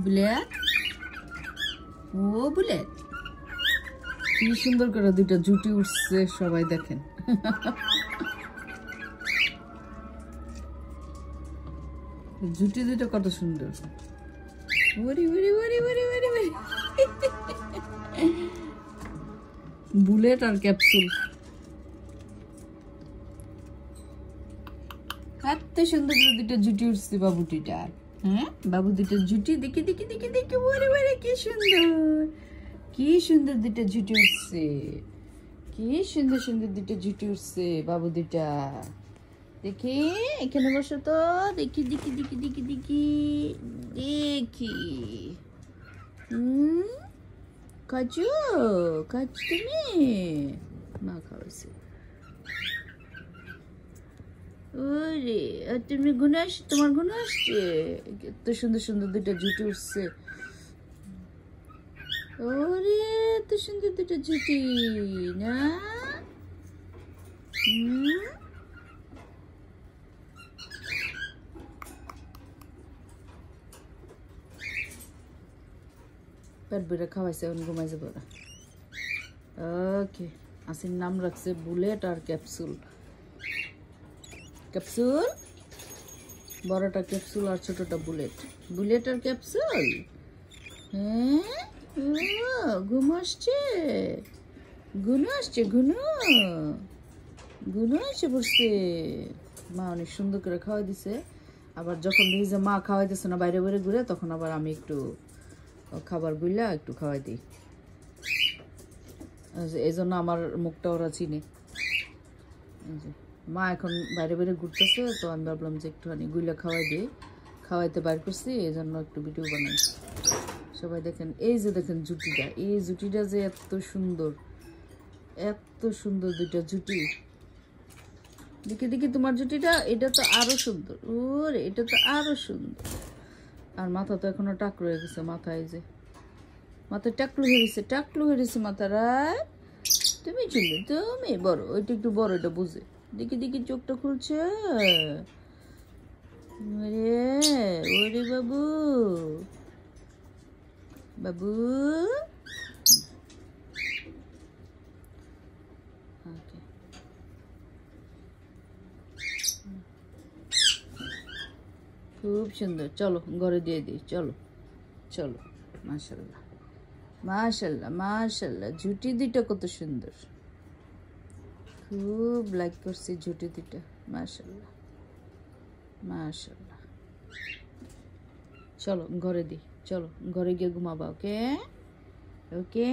Bullet, ও bullet, কি সুন্দর করে দুইটা জুটি উঠছে, সবাই দেখেন। জুটি দুইটা কত সুন্দর। বুলেট আর ক্যাপসুল, এত সুন্দর দুইটা জুটি উঠছে বাবুটিটার। হ্যাঁ, বাবু দুইটা জুটি দেখি দেখি দেখি দেখি, ওরে ওরে কি সুন্দর, কি সুন্দর দুইটা জুটি উঠছে, কি সুন্দর সুন্দর দুইটা জুটি উঠছে বাবু দুইটা। দেখি এখানে বসো তো, দেখি দেখি দেখি দেখি দেখি দেখি। কাজু কাজু, তুমি মা খাওয়াইছে। ওরে, আর তুমি গুনে আস, তোমার গুনে আসছে, এত সুন্দর সুন্দর দুইটা জুটি উঠছে। ওরে, এত সুন্দর দুইটা জুটি না। পেট ভরে খাওয়াইছে, এখন ঘুমাই যাবো ওরা। ওকে, আসির নাম রাখছে বুলেট আর ক্যাপসুল। ক্যাপসুল, বড়টা ক্যাপসুল আর ছোটটা বুলেট। বুলেট আর ক্যাপসুল। হ্যাঁ, ঘুম আসছে, গুনু আসছে, গুনু গুনু এসে পড়ছে। মা অনেক সুন্দর করে খাওয়াই দিছে। আবার যখন দেখি যে মা খাওয়াই দিচ্ছে না, বাইরে বাইরে ঘুরে, তখন আবার আমি একটু খাবার গুলা একটু খাওয়াই দিই। এই জন্য আমার মুখটা ওরা চিনে। মা এখন বাইরে বাইরে ঘুরতেছে, তো আমি ভাবলাম যে একটুখানি গুলা খাওয়াই দিই। খাওয়াইতে বাইর করছি, এই জন্য একটু ভিডিও বানাই। সবাই দেখেন, এই যে দেখেন জুটিটা, এই জুটিটা যে এত সুন্দর, এত সুন্দর দুইটা জুটি। দেখি দেখি তোমার জুটিটা, এটা তো আরো সুন্দর। ওরে, এটা তো আরো সুন্দর। আর মাথা তো এখনো টাক রয়ে গেছে, মাথায় যে মাথায় টাকলু হয়ে গেছে, টাকলু হয়ে গেছে মাথায়। তুমি চুলে, তুমি বড়, ওইটা একটু বড়, এটা বুঝে। দেখি দেখি চোখটা খুলছে। ওরে ওরে বাবু, বাবু। খুব সুন্দর। চলো ঘরে দিয়ে দিই, চলো চলো। মাশাল্লাহ মাশাল্লাহ মাশাল্লাহ, জুটি দুইটা কত সুন্দর, খুব লাইক করছি জুটি দুইটা। মাশাল্লাহ মাশাল্লাহ। চলো ঘরে দিই, চলো ঘরে গিয়ে ঘুমাবা। ওকে ওকে।